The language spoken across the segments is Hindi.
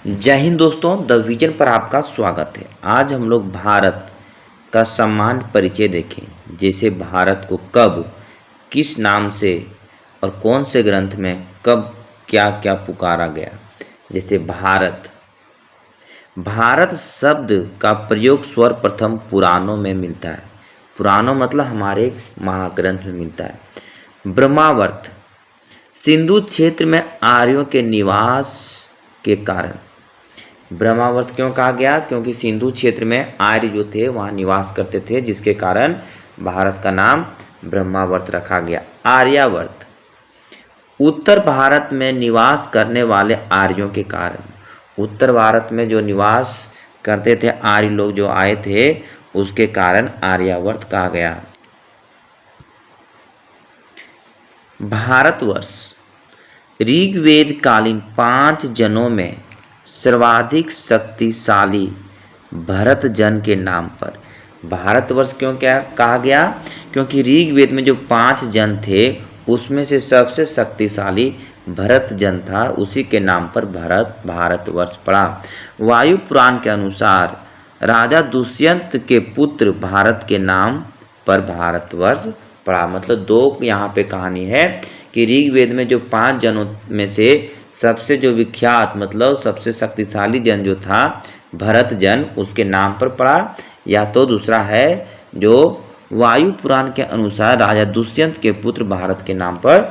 जय हिंद दोस्तों, द विजन पर आपका स्वागत है। आज हम लोग भारत का सामान्य परिचय देखें, जैसे भारत को कब, किस नाम से और कौन से ग्रंथ में कब क्या क्या पुकारा गया। जैसे भारत, भारत शब्द का प्रयोग सर्वप्रथम पुराणों में मिलता है। पुराणों मतलब हमारे महाग्रंथ में मिलता है। ब्रह्मावर्त, सिंधु क्षेत्र में आर्यों के निवास के कारण ब्रह्मावर्त क्यों कहा गया? क्योंकि सिंधु क्षेत्र में आर्य जो थे वहाँ निवास करते थे, जिसके कारण भारत का नाम ब्रह्मावर्त रखा गया। आर्यावर्त, उत्तर भारत में निवास करने वाले आर्यों के कारण, उत्तर भारत में जो निवास करते थे आर्य लोग जो आए थे, उसके कारण आर्यावर्त कहा गया। भारतवर्ष, ऋग्वेद कालीन 5 जनों में सर्वाधिक शक्तिशाली भरत जन के नाम पर भारतवर्ष क्यों क्या कहा गया? क्योंकि ऋग्वेद में जो 5 जन थे उसमें से सबसे शक्तिशाली भरत जन था, उसी के नाम पर भारतवर्ष पड़ा। वायु पुराण के अनुसार राजा दुष्यंत के पुत्र भारत के नाम पर भारतवर्ष पड़ा। मतलब दो यहाँ पे कहानी है कि ऋग्वेद में जो 5 जनों में से सबसे जो विख्यात मतलब सबसे शक्तिशाली जन जो था भरत जन, उसके नाम पर पड़ा, या तो दूसरा है जो वायु पुराण के अनुसार राजा दुष्यंत के पुत्र भारत के नाम पर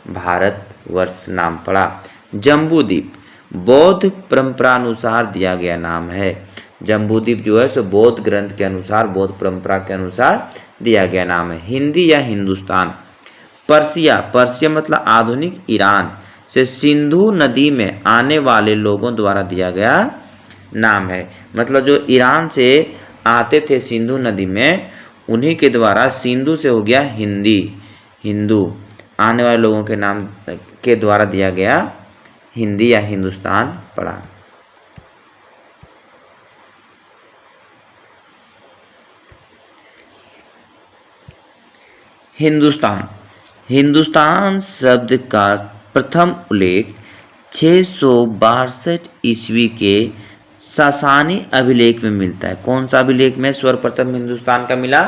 भारतवर्ष नाम पड़ा। जम्बूद्वीप, बौद्ध परंपरानुसार दिया गया नाम है। जम्बूद्वीप जो है सो बौद्ध ग्रंथ के अनुसार, बौद्ध परंपरा के अनुसार दिया गया नाम है। हिंदी या हिंदुस्तान, पर्सिया, पर्सिया मतलब आधुनिक ईरान से सिंधु नदी में आने वाले लोगों द्वारा दिया गया नाम है। मतलब जो ईरान से आते थे सिंधु नदी में, उन्हीं के द्वारा सिंधु से हो गया हिंदी, हिंदू आने वाले लोगों के नाम के द्वारा दिया गया हिंदी या हिंदुस्तान पड़ा। हिंदुस्तान, हिंदुस्तान शब्द का प्रथम उल्लेख 662 ईस्वी के सासानी अभिलेख में मिलता है। कौन सा अभिलेख में सर्वप्रथम हिंदुस्तान का मिला?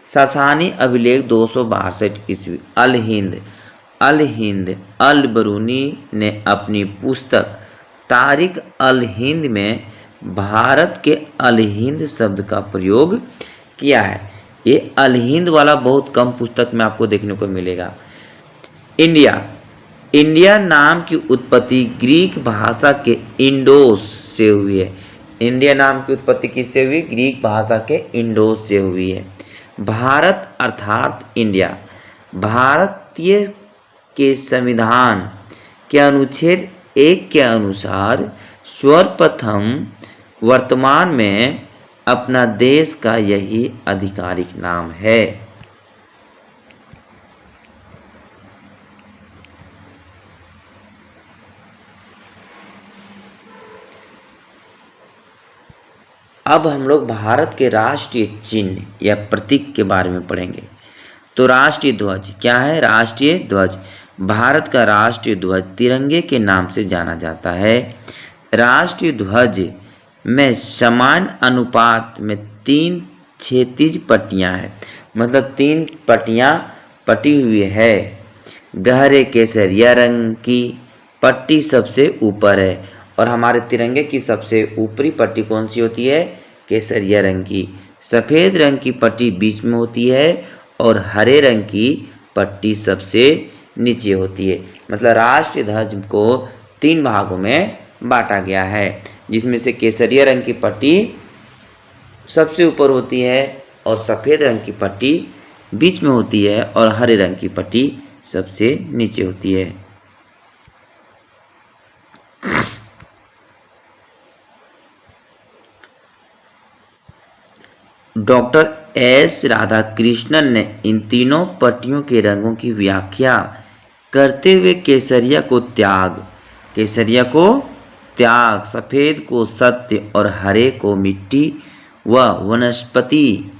सासानी अभिलेख 262 ईस्वी। अल हिंद अल बरूनी ने अपनी पुस्तक तारिख अल हिंद में भारत के अल हिंद शब्द का प्रयोग किया है। ये अल हिंद वाला बहुत कम पुस्तक में आपको देखने को मिलेगा। इंडिया, इंडिया नाम की उत्पत्ति ग्रीक भाषा के इंडोस से हुई है। इंडिया नाम की उत्पत्ति किससे हुई? ग्रीक भाषा के इंडोस से हुई है। भारत अर्थात इंडिया, भारतीय के संविधान के अनुच्छेद 1 के अनुसार सर्वप्रथम वर्तमान में अपना देश का यही आधिकारिक नाम है। अब हम लोग भारत के राष्ट्रीय चिन्ह या प्रतीक के बारे में पढ़ेंगे। तो राष्ट्रीय ध्वज क्या है? राष्ट्रीय ध्वज, भारत का राष्ट्रीय ध्वज तिरंगे के नाम से जाना जाता है। राष्ट्रीय ध्वज में समान अनुपात में 3 क्षैतिज पट्टियां हैं, मतलब 3 पट्टियां पटी हुई है। गहरे केसरिया रंग की पट्टी सबसे ऊपर है, और हमारे तिरंगे की सबसे ऊपरी पट्टी कौन सी होती है? केसरिया रंग की। सफ़ेद रंग की पट्टी बीच में होती है और हरे रंग की पट्टी सबसे नीचे होती है। मतलब राष्ट्रीय ध्वज को 3 भागों में बांटा गया है, जिसमें से केसरिया रंग की पट्टी सबसे ऊपर होती है और सफ़ेद रंग की पट्टी बीच में होती है और हरे रंग की पट्टी सबसे नीचे होती है। डॉक्टर एस राधाकृष्णन ने इन तीनों पट्टियों के रंगों की व्याख्या करते हुए केसरिया को त्याग, सफ़ेद को सत्य और हरे को मिट्टी व वनस्पति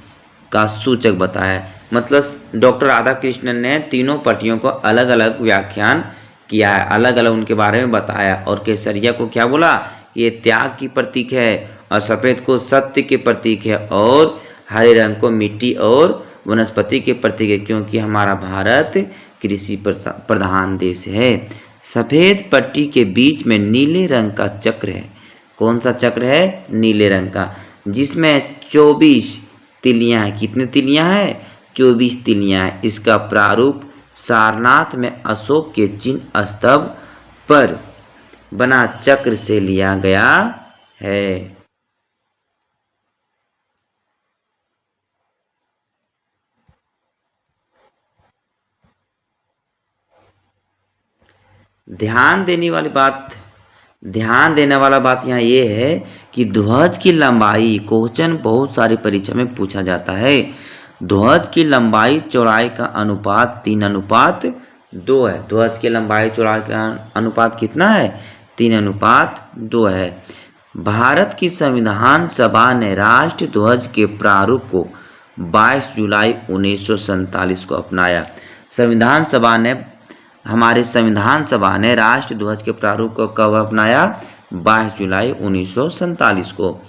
का सूचक बताया। मतलब डॉक्टर राधाकृष्णन ने तीनों पट्टियों को अलग अलग व्याख्यान किया है, अलग अलग उनके बारे में बताया, और केसरिया को क्या बोला ये त्याग की प्रतीक है, और सफ़ेद को सत्य के प्रतीक है, और हरे रंग को मिट्टी और वनस्पति के प्रतीक है, क्योंकि हमारा भारत कृषि प्रधान देश है। सफ़ेद पट्टी के बीच में नीले रंग का चक्र है। कौन सा चक्र है? नीले रंग का, जिसमें 24 तिलियां हैं। कितने तिलियां हैं? 24 तिलियां हैं। इसका प्रारूप सारनाथ में अशोक के चिन्ह स्तंभ पर बना चक्र से लिया गया है। ध्यान देने वाला बात यहाँ ये है कि ध्वज की लंबाई क्वेश्चन बहुत सारी परीक्षा में पूछा जाता है। ध्वज की लंबाई चौड़ाई का अनुपात 3:2 है। ध्वज की लंबाई चौड़ाई का अनुपात कितना है? 3:2 है। भारत की संविधान सभा ने राष्ट्र ध्वज के प्रारूप को 22 जुलाई 1947 को अपनाया। हमारे संविधान सभा ने राष्ट्र ध्वज के प्रारूप को कब अपनाया? 22 जुलाई 1947 को।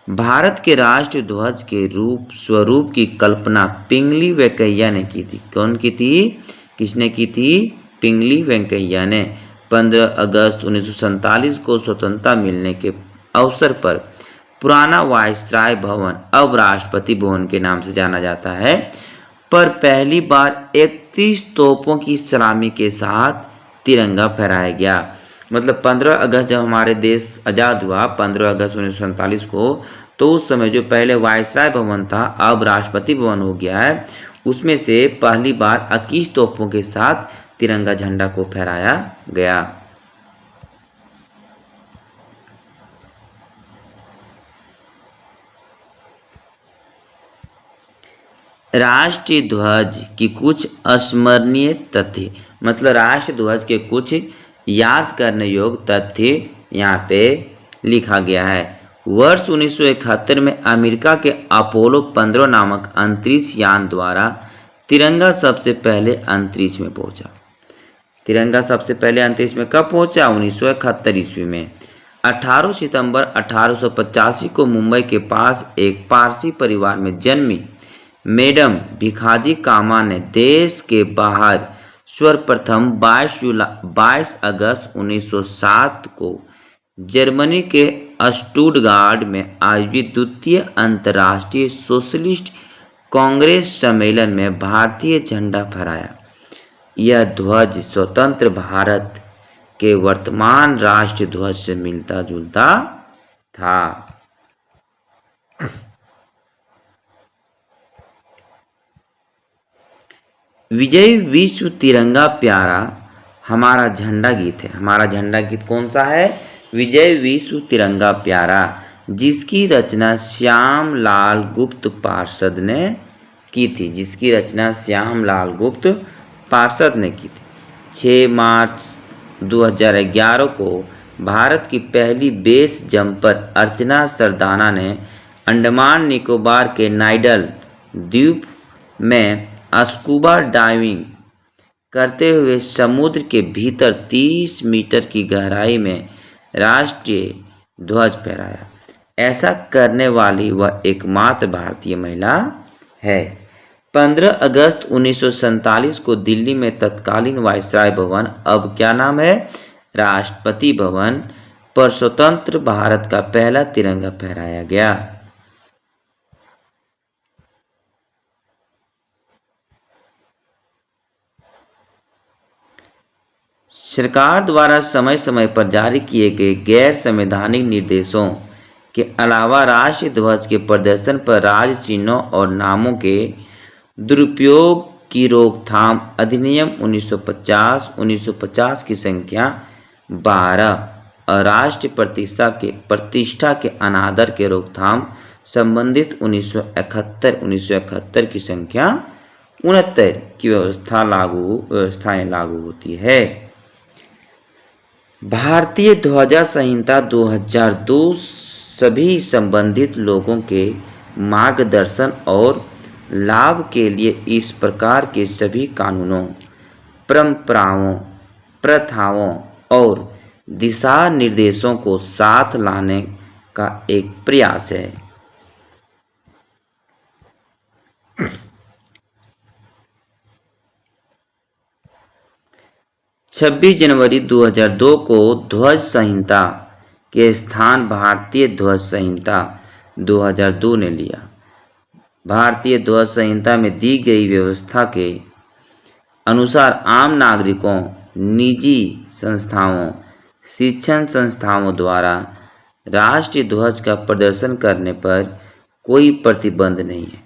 भारत के राष्ट्र ध्वज के स्वरूप की कल्पना पिंगली वेंकैया ने की थी। कौन की थी? किसने की थी? पिंगली वेंकैया ने। 15 अगस्त 1947 को स्वतंत्रता मिलने के अवसर पर पुराना वायसराय भवन, अब राष्ट्रपति भवन के नाम से जाना जाता है, पर पहली बार 31 तोपों की सलामी के साथ तिरंगा फहराया गया। मतलब 15 अगस्त जब हमारे देश आज़ाद हुआ, 15 अगस्त 1947 को, तो उस समय जो पहले वायसराय भवन था, अब राष्ट्रपति भवन हो गया है, उसमें से पहली बार 21 तोपों के साथ तिरंगा झंडा को फहराया गया। राष्ट्रीय ध्वज की कुछ अस्मरणीय तथ्य, मतलब राष्ट्रीय ध्वज के कुछ याद करने योग्य तथ्य यहाँ पे लिखा गया है। वर्ष 1971 में अमेरिका के अपोलो 15 नामक अंतरिक्ष यान द्वारा तिरंगा सबसे पहले अंतरिक्ष में पहुंचा। तिरंगा सबसे पहले अंतरिक्ष में कब पहुंचा? 1971 ईस्वी में। 18 सितंबर 1885 को मुंबई के पास एक पारसी परिवार में जन्मी मैडम भिखाजी कामा ने देश के बाहर सर्वप्रथम 22 अगस्त 1907 को जर्मनी के स्टुटगार्ट में आयोजित द्वितीय अंतर्राष्ट्रीय सोशलिस्ट कांग्रेस सम्मेलन में भारतीय झंडा फहराया। यह ध्वज स्वतंत्र भारत के वर्तमान राष्ट्रीय ध्वज से मिलता जुलता था। विजय विश्व तिरंगा प्यारा हमारा झंडा गीत है। हमारा झंडा गीत कौन सा है? विजय विश्व तिरंगा प्यारा, जिसकी रचना श्याम लाल गुप्त पार्षद ने की थी। 6 मार्च 2011 को भारत की पहली बेस जंपर अर्चना सरदाना ने अंडमान निकोबार के नाइडल द्वीप में स्कूबा डाइविंग करते हुए समुद्र के भीतर 30 मीटर की गहराई में राष्ट्रीय ध्वज फहराया। ऐसा करने वाली वह एकमात्र भारतीय महिला है। 15 अगस्त 1947 को दिल्ली में तत्कालीन वायसराय भवन, अब क्या नाम है? राष्ट्रपति भवन, पर स्वतंत्र भारत का पहला तिरंगा फहराया गया। सरकार द्वारा समय समय पर जारी किए गए गैर संवैधानिक निर्देशों के अलावा राष्ट्रीय ध्वज के प्रदर्शन पर राज्य चिन्हों और नामों के दुरुपयोग की रोकथाम अधिनियम 1950 की संख्या 12 और राष्ट्रीय प्रतिष्ठा के अनादर के रोकथाम संबंधित 1971 की संख्या 69 की व्यवस्थाएं लागू होती है। भारतीय ध्वजा संहिता 2002 सभी संबंधित लोगों के मार्गदर्शन और लाभ के लिए इस प्रकार के सभी कानूनों, परंपराओं, प्रथाओं और दिशा निर्देशों को साथ लाने का एक प्रयास है। 26 जनवरी 2002 को ध्वज संहिता के स्थान भारतीय ध्वज संहिता 2002 ने लिया। भारतीय ध्वज संहिता में दी गई व्यवस्था के अनुसार आम नागरिकों, निजी संस्थाओं, शिक्षण संस्थाओं द्वारा राष्ट्रीय ध्वज का प्रदर्शन करने पर कोई प्रतिबंध नहीं है,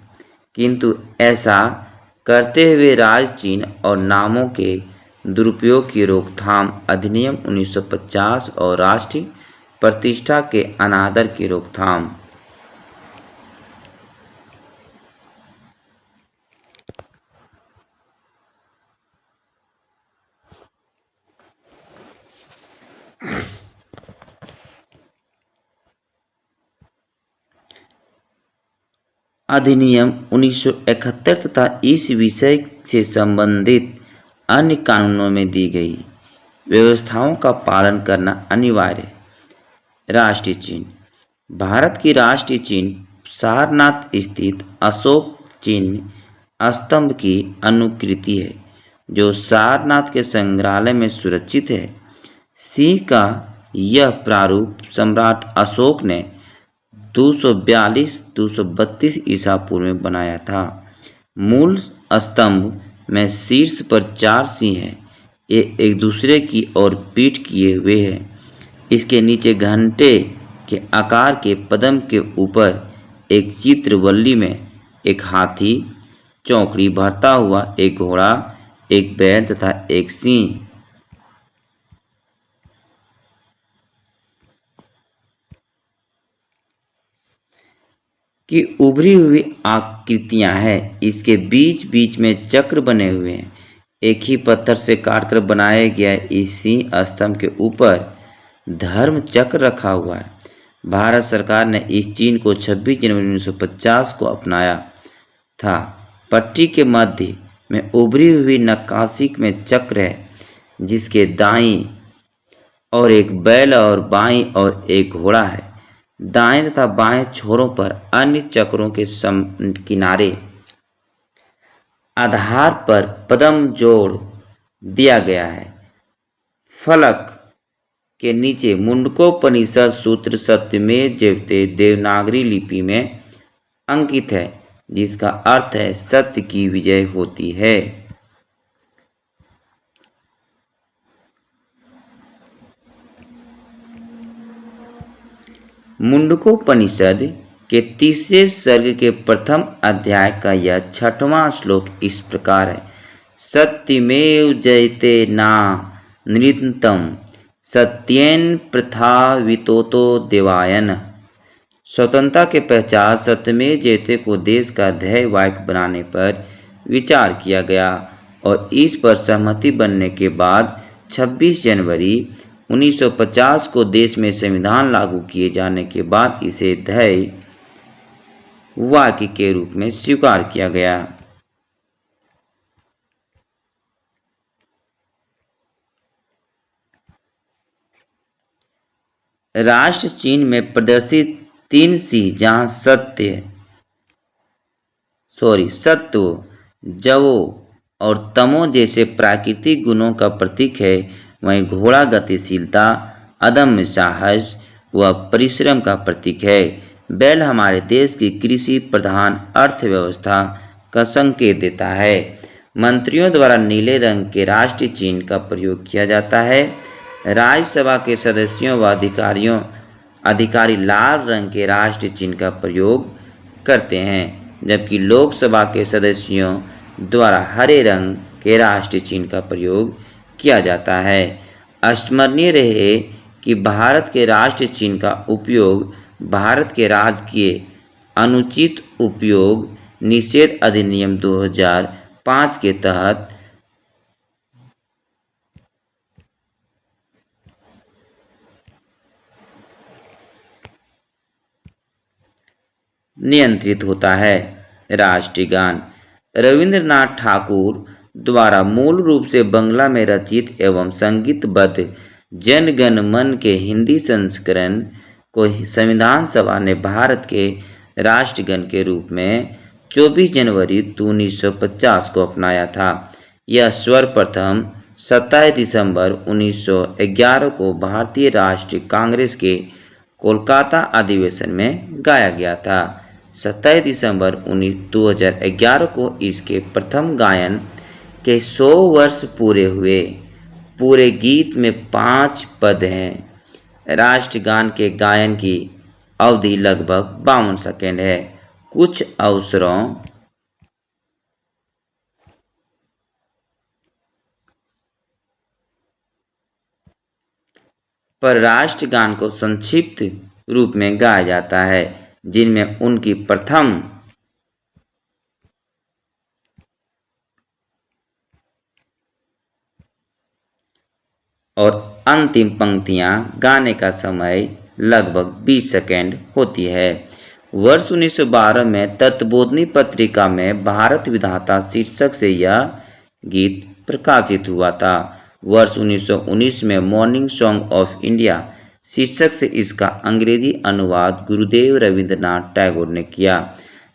किंतु ऐसा करते हुए राज्य चिन्ह और नामों के दुरुपयोग की रोकथाम अधिनियम 1950 और राष्ट्रीय प्रतिष्ठा के अनादर की रोकथाम अधिनियम 1971 तथा इस विषय से संबंधित अन्य कानूनों में दी गई व्यवस्थाओं का पालन करना अनिवार्य है। राष्ट्रीय चिन्ह। भारत की राष्ट्रीय चिन्ह सारनाथ स्थित अशोक चिन्ह स्तंभ की अनुकृति है, जो सारनाथ के संग्रहालय में सुरक्षित है। सिंह का यह प्रारूप सम्राट अशोक ने 242 ईसा पूर्व में बनाया था। मूल स्तंभ में शीर्ष पर 4 सिंह हैं, ये एक दूसरे की ओर पीठ किए हुए हैं। इसके नीचे घंटे के आकार के पद्म के ऊपर एक चित्रवल्ली में एक हाथी, चौकड़ी भरता हुआ एक घोड़ा, एक बैल तथा एक सिंह की उभरी हुई आकृतियां हैं। इसके बीच बीच में चक्र बने हुए हैं। एक ही पत्थर से काटकर बनाया गया इस सिंह स्तंभ के ऊपर धर्म चक्र रखा हुआ है। भारत सरकार ने इस चिन्ह को 26 जनवरी 1950 को अपनाया था। पट्टी के मध्य में उभरी हुई नक्काशी में चक्र है, जिसके दाईं और एक बैल और बाईं और एक घोड़ा है। दाएं तथा बाएं छोरों पर अन्य चक्रों के किनारे आधार पर पद्म जोड़ दिया गया है। फलक के नीचे मुंडकोपनिषद सूत्र सत्यमेव जयते देवनागरी लिपि में अंकित है, जिसका अर्थ है सत्य की विजय होती है। मुंडकोपनिषद के 3 सर्ग के प्रथम अध्याय का यह 6वां श्लोक इस प्रकार है। सत्यमेव जयते ना नृतम सत्येन प्रथावितो देवायन। स्वतंत्रता के पश्चात सत्यमेव जयते को देश का ध्येय वाक्य बनाने पर विचार किया गया और इस पर सहमति बनने के बाद 26 जनवरी 1950 को देश में संविधान लागू किए जाने के बाद इसे ध्येय वाक्य के रूप में स्वीकार किया गया। राष्ट्र चिन्ह में प्रदर्शित 3 सिंह जहां सत्व, जव और तमो जैसे प्राकृतिक गुणों का प्रतीक है, वहीं घोड़ा गतिशीलता, अदम्य साहस व परिश्रम का प्रतीक है। बैल हमारे देश की कृषि प्रधान अर्थव्यवस्था का संकेत देता है। मंत्रियों द्वारा नीले रंग के राष्ट्रीय चिन्ह का प्रयोग किया जाता है। राज्यसभा के सदस्यों व अधिकारी लाल रंग के राष्ट्रीय चिन्ह का प्रयोग करते हैं, जबकि लोकसभा के सदस्यों द्वारा हरे रंग के राष्ट्रीय चिन्ह का प्रयोग किया जाता है। स्मरणीय रहे कि भारत के राष्ट्रीय चिन्ह का उपयोग भारत के राजकीय अनुचित उपयोग निषेध अधिनियम 2005 के तहत नियंत्रित होता है। राष्ट्रीय गान रविंद्रनाथ ठाकुर द्वारा मूल रूप से बंगला में रचित एवं संगीतबद्ध जन गण मन के हिंदी संस्करण को संविधान सभा ने भारत के राष्ट्रगान के रूप में 24 जनवरी 1950 को अपनाया था। यह सर्वप्रथम 27 दिसंबर 1911 को भारतीय राष्ट्रीय कांग्रेस के कोलकाता अधिवेशन में गाया गया था। 27 दिसंबर 2011 को इसके प्रथम गायन के 100 वर्ष पूरे हुए। पूरे गीत में 5 पद हैं। राष्ट्रगान के गायन की अवधि लगभग 52 सेकंड है। कुछ अवसरों पर राष्ट्रगान को संक्षिप्त रूप में गाया जाता है, जिनमें उनकी प्रथम और अंतिम पंक्तियां गाने का समय लगभग 20 सेकंड होती है। वर्ष 1912 में तत्वबोधिनी पत्रिका में भारत विधाता शीर्षक से यह गीत प्रकाशित हुआ था। वर्ष 1919 में मॉर्निंग सॉन्ग ऑफ इंडिया शीर्षक से इसका अंग्रेजी अनुवाद गुरुदेव रविंद्रनाथ टैगोर ने किया।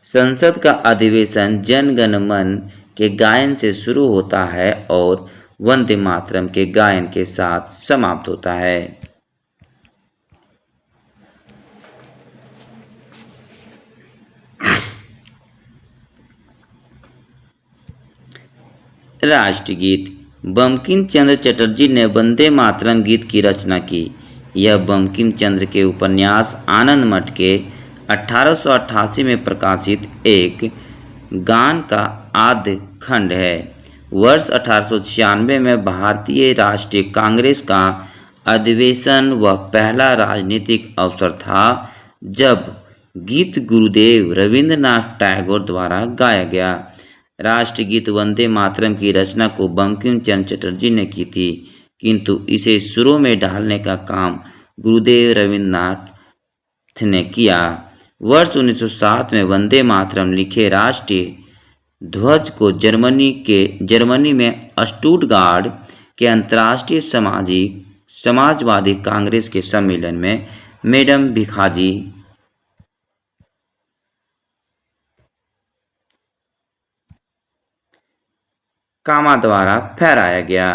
संसद का अधिवेशन जन गण मन के गायन से शुरू होता है और वंदे मातरम के गायन के साथ समाप्त होता है। राष्ट्रगीत। बंकिम चंद्र चटर्जी ने वंदे मातरम गीत की रचना की। यह बंकिम चंद्र के उपन्यास आनंद मठ के 1888 में प्रकाशित एक गान का आद्य खंड है। वर्ष 1896 में भारतीय राष्ट्रीय कांग्रेस का अधिवेशन वह पहला राजनीतिक अवसर था जब गीत गुरुदेव रविंद्रनाथ टैगोर द्वारा गाया गया। राष्ट्रगीत वंदे मातरम की रचना को बंकिम चंद्र चटर्जी ने की थी, किंतु इसे सुरों में डालने का काम गुरुदेव रविंद्रनाथ ने किया। वर्ष 1907 में वंदे मातरम लिखे राष्ट्रीय ध्वज को जर्मनी में स्टुटगार्ट के अंतर्राष्ट्रीय समाजवादी कांग्रेस के सम्मेलन में मैडम भिखाजी कामा द्वारा फहराया गया।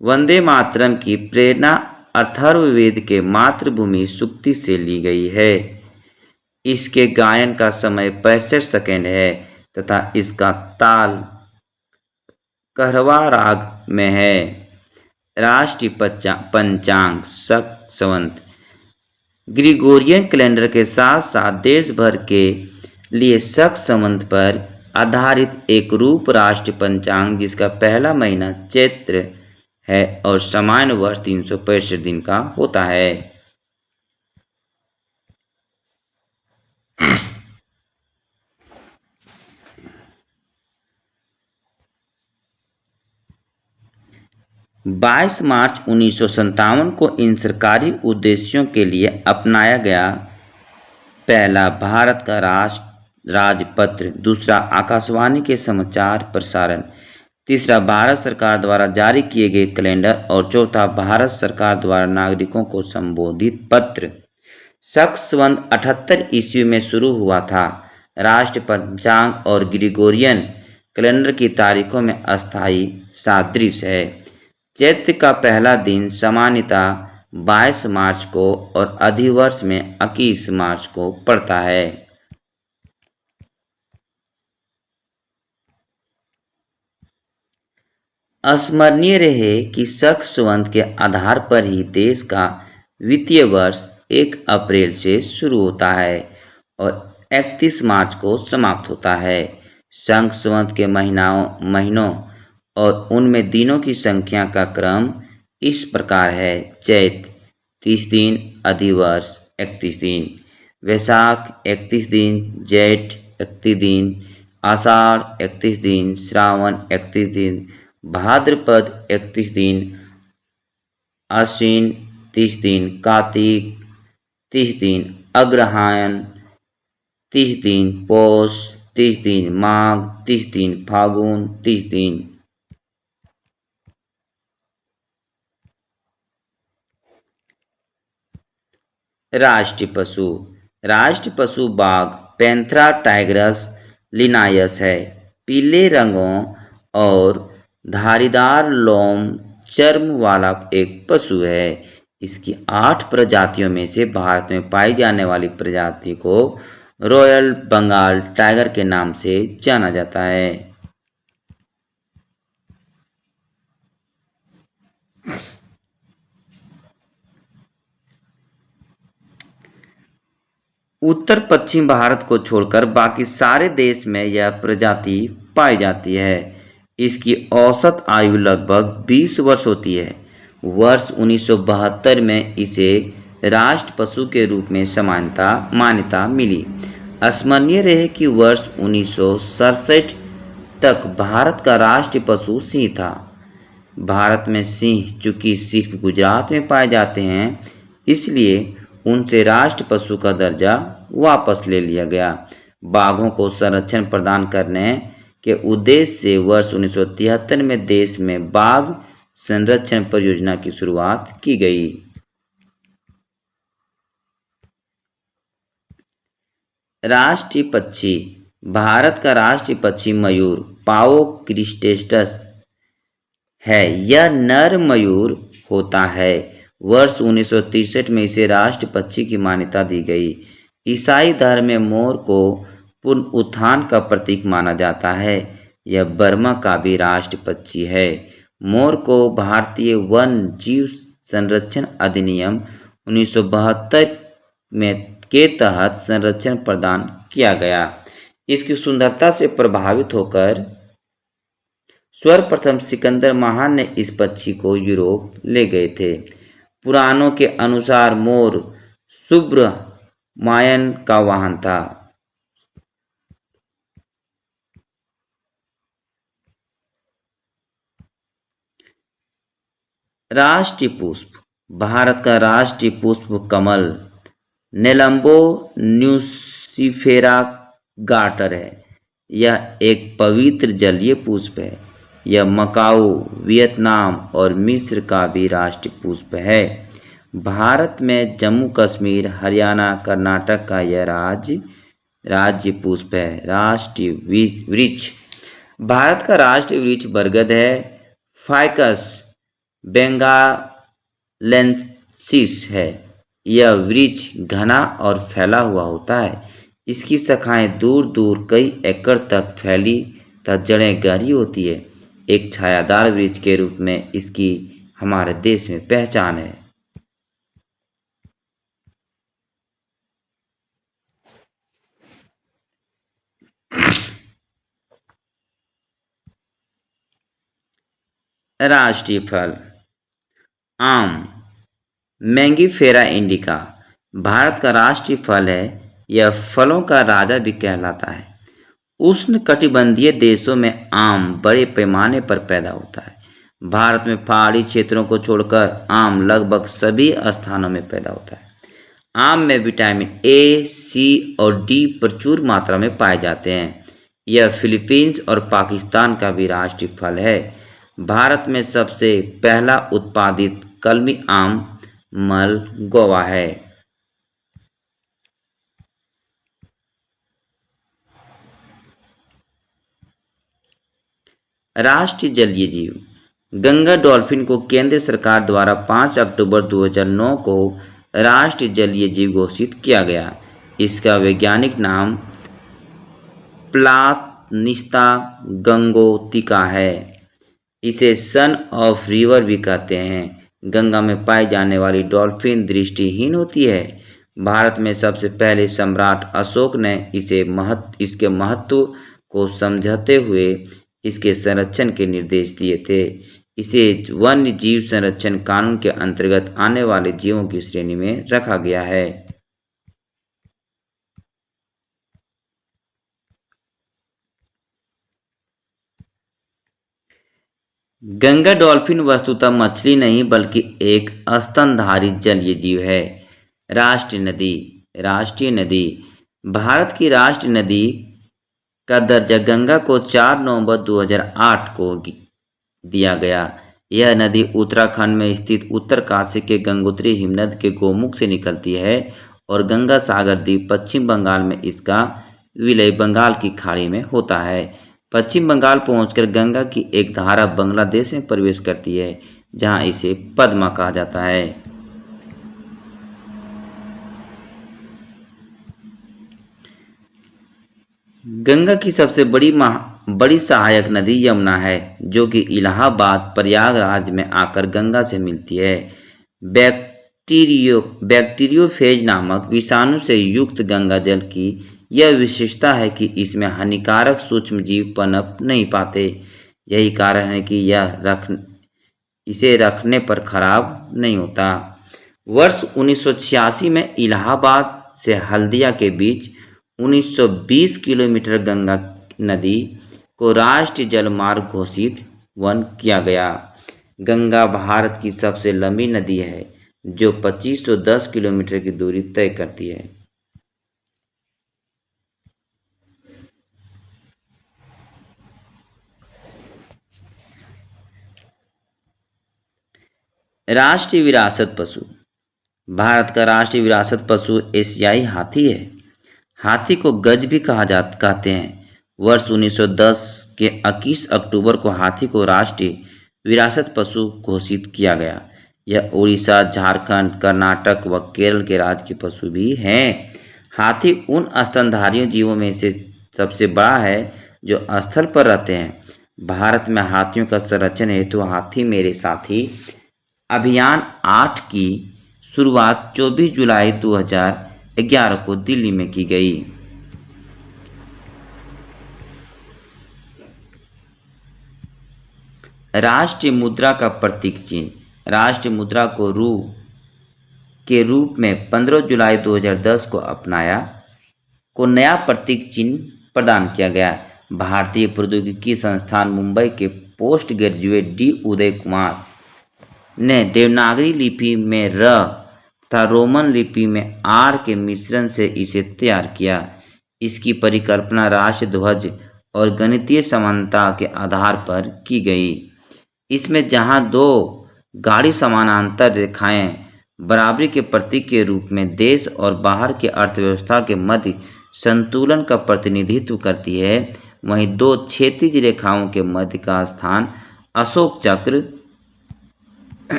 वंदे मातरम की प्रेरणा अथर्ववेद के मातृभूमि सूक्ति से ली गई है। इसके गायन का समय 65 सेकंड है तथा इसका ताल कहरवा राग में है। राष्ट्रीय पंचांग शक संवत ग्रिगोरियन कैलेंडर के साथ साथ देश भर के लिए शक संवत पर आधारित एक रूप राष्ट्रीय पंचांग, जिसका पहला महीना चैत्र है और सामान्य वर्ष 365 दिन का होता है। बाईस मार्च 1957 को इन सरकारी उद्देश्यों के लिए अपनाया गया पहला भारत का राजपत्र, दूसरा आकाशवाणी के समाचार प्रसारण, तीसरा भारत सरकार द्वारा जारी किए गए कैलेंडर और चौथा भारत सरकार द्वारा नागरिकों को संबोधित पत्र। शक संवत 78 ईस्वी में शुरू हुआ था। राष्ट्रीय पंचांग और ग्रिगोरियन कैलेंडर की तारीखों में अस्थायी सादृश्य है। चैत्र का पहला दिन सामान्यतः 22 मार्च को और अधिवर्ष में 21 मार्च को पड़ता है। स्मरणीय रहे कि शक संवत के आधार पर ही देश का वित्तीय वर्ष 1 अप्रैल से शुरू होता है और 31 मार्च को समाप्त होता है। शक संवत के महीनों और उनमें दिनों की संख्या का क्रम इस प्रकार है: चैत 30 दिन, अधिवर्ष 31 दिन, वैशाख 31 दिन, जेठ 31 दिन, आषाढ़ 31 दिन, श्रावण 31 दिन, भाद्रपद 31 दिन, आश्विन 30 दिन, कार्तिक 30 दिन, अग्रहायण 30 दिन, पौष 30 दिन, माघ 30 दिन, फागुन 30 दिन। राष्ट्रीय पशु बाघ पैंथरा टाइगरस लिनायस है। पीले रंगों और धारीदार लोम चर्म वाला एक पशु है। इसकी 8 प्रजातियों में से भारत में पाई जाने वाली प्रजाति को रॉयल बंगाल टाइगर के नाम से जाना जाता है। उत्तर पश्चिम भारत को छोड़कर बाकी सारे देश में यह प्रजाति पाई जाती है। इसकी औसत आयु लगभग 20 वर्ष होती है। वर्ष 1972 में इसे राष्ट्र पशु के रूप में मान्यता मिली। स्मरणीय रहे कि वर्ष 1967 तक भारत का राष्ट्रीय पशु सिंह था। भारत में सिंह चूंकि सिर्फ गुजरात में पाए जाते हैं, इसलिए उनसे राष्ट्र पशु का दर्जा वापस ले लिया गया। बाघों को संरक्षण प्रदान करने के उद्देश्य से वर्ष 1973 में देश में बाघ संरक्षण परियोजना की शुरुआत की गई। राष्ट्रीय पक्षी। भारत का राष्ट्रीय पक्षी मयूर पाओ क्रिस्टेटस है। यह नर मयूर होता है। वर्ष 1963 में इसे राष्ट्र पक्षी की मान्यता दी गई। ईसाई धर्म में मोर को पुनरुत्थान का प्रतीक माना जाता है। यह बर्मा का भी राष्ट्र पक्षी है। मोर को भारतीय वन्य जीव संरक्षण अधिनियम 1972 में के तहत संरक्षण प्रदान किया गया। इसकी सुंदरता से प्रभावित होकर सर्वप्रथम सिकंदर महान ने इस पक्षी को यूरोप ले गए थे। पुराणों के अनुसार मोर सुब्रमायन का वाहन था। राष्ट्रीय पुष्प। भारत का राष्ट्रीय पुष्प कमल नेलम्बो न्यूसिफेरा गार्टर है। यह एक पवित्र जलीय पुष्प है। यह मकाऊ, वियतनाम और मिस्र का भी राष्ट्रीय पुष्प है। भारत में जम्मू कश्मीर, हरियाणा, कर्नाटक का यह राज्य पुष्प है। राष्ट्रीय वृक्ष। भारत का राष्ट्रीय वृक्ष बरगद है। फाइकस बेंगालेंसिस है। यह वृक्ष घना और फैला हुआ होता है। इसकी शाखाएं दूर दूर कई एकड़ तक फैली तथा जड़ें गहरी होती है। एक छायादार वृक्ष के रूप में इसकी हमारे देश में पहचान है। राष्ट्रीय फल। आम मैंगीफेरा इंडिका भारत का राष्ट्रीय फल है। यह फलों का राजा भी कहलाता है। उष्ण कटिबंधीय देशों में आम बड़े पैमाने पर पैदा होता है। भारत में पहाड़ी क्षेत्रों को छोड़कर आम लगभग सभी स्थानों में पैदा होता है। आम में विटामिन ए, सी और डी प्रचुर मात्रा में पाए जाते हैं। यह फिलीपींस और पाकिस्तान का भी राष्ट्रीय फल है। भारत में सबसे पहला उत्पादित कलमी आम मलगोवा है। राष्ट्रीय जलीय जीव। गंगा डॉल्फिन को केंद्र सरकार द्वारा 5 अक्टूबर 2009 को राष्ट्रीय जलीय जीव घोषित किया गया। इसका वैज्ञानिक नाम प्लानिस्ता गंगोतिका है। इसे सन ऑफ रिवर भी कहते हैं। गंगा में पाई जाने वाली डॉल्फिन दृष्टिहीन होती है। भारत में सबसे पहले सम्राट अशोक ने इसके महत्व को समझते हुए इसके संरक्षण के निर्देश दिए थे। इसे वन्य जीव संरक्षण कानून के अंतर्गत आने वाले जीवों की श्रेणी में रखा गया है। गंगा डॉल्फिन वस्तुतः मछली नहीं बल्कि एक स्तनधारी जलीय जीव है। राष्ट्रीय नदी। भारत की राष्ट्रीय नदी का दर्जा गंगा को 4 नवंबर 2008 को दिया गया। यह नदी उत्तराखंड में स्थित उत्तरकाशी के गंगोत्री हिमनद के गोमुख से निकलती है और गंगा सागर द्वीप पश्चिम बंगाल में इसका विलय बंगाल की खाड़ी में होता है। पश्चिम बंगाल पहुंचकर गंगा की एक धारा बांग्लादेश में प्रवेश करती है, जहां इसे पद्मा कहा जाता है। गंगा की सबसे बड़ी सहायक नदी यमुना है, जो कि इलाहाबाद प्रयागराज में आकर गंगा से मिलती है। बैक्टीरियोफेज नामक विषाणु से युक्त गंगा जल की यह विशेषता है कि इसमें हानिकारक सूक्ष्मजीव पनप नहीं पाते। यही कारण है कि इसे रखने पर खराब नहीं होता। वर्ष 1986 में इलाहाबाद से हल्दिया के बीच 1920 किलोमीटर गंगा नदी को राष्ट्रीय जलमार्ग घोषित वन किया गया। गंगा भारत की सबसे लंबी नदी है, जो 2510 किलोमीटर की दूरी तय करती है। राष्ट्रीय विरासत पशु। भारत का राष्ट्रीय विरासत पशु एशियाई हाथी है। हाथी को गज भी कहते हैं। वर्ष 1910 के 21 अक्टूबर को हाथी को राष्ट्रीय विरासत पशु घोषित किया गया। यह उड़ीसा, झारखंड, कर्नाटक व केरल के राज्य के पशु भी हैं। हाथी उन स्तनधारी जीवों में से सबसे बड़ा है जो स्थल पर रहते हैं। भारत में हाथियों का संरक्षण हेतु हाथी मेरे साथी अभियान 8 की शुरुआत 24 जुलाई 2011 को दिल्ली में की गई। राष्ट्रीय मुद्रा का प्रतीक चिन्ह। राष्ट्रीय मुद्रा को रू के रूप में 15 जुलाई 2010 को नया प्रतीक चिन्ह प्रदान किया गया। भारतीय प्रौद्योगिकी संस्थान मुंबई के post graduate D Uday Kumar ने देवनागरी लिपि में र तथा रोमन लिपि में आर के मिश्रण से इसे तैयार किया। इसकी परिकल्पना राष्ट्र ध्वज और गणितीय समानता के आधार पर की गई। इसमें जहां दो गाढ़ी समानांतर रेखाएं बराबरी के प्रतीक के रूप में देश और बाहर के अर्थव्यवस्था के मध्य संतुलन का प्रतिनिधित्व करती है, वहीं दो क्षैतिज रेखाओं के मध्य का स्थान अशोक चक्र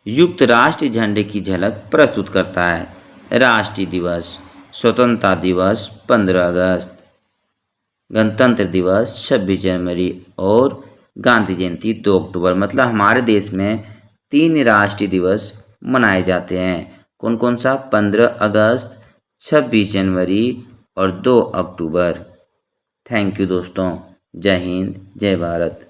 युक्त राष्ट्रीय झंडे की झलक प्रस्तुत करता है। राष्ट्रीय दिवस। स्वतंत्रता दिवस 15 अगस्त, गणतंत्र दिवस 26 जनवरी और गांधी जयंती 2 अक्टूबर। मतलब हमारे देश में 3 राष्ट्रीय दिवस मनाए जाते हैं। कौन कौन सा? 15 अगस्त, 26 जनवरी और 2 अक्टूबर। थैंक यू दोस्तों। जय हिंद, जय भारत।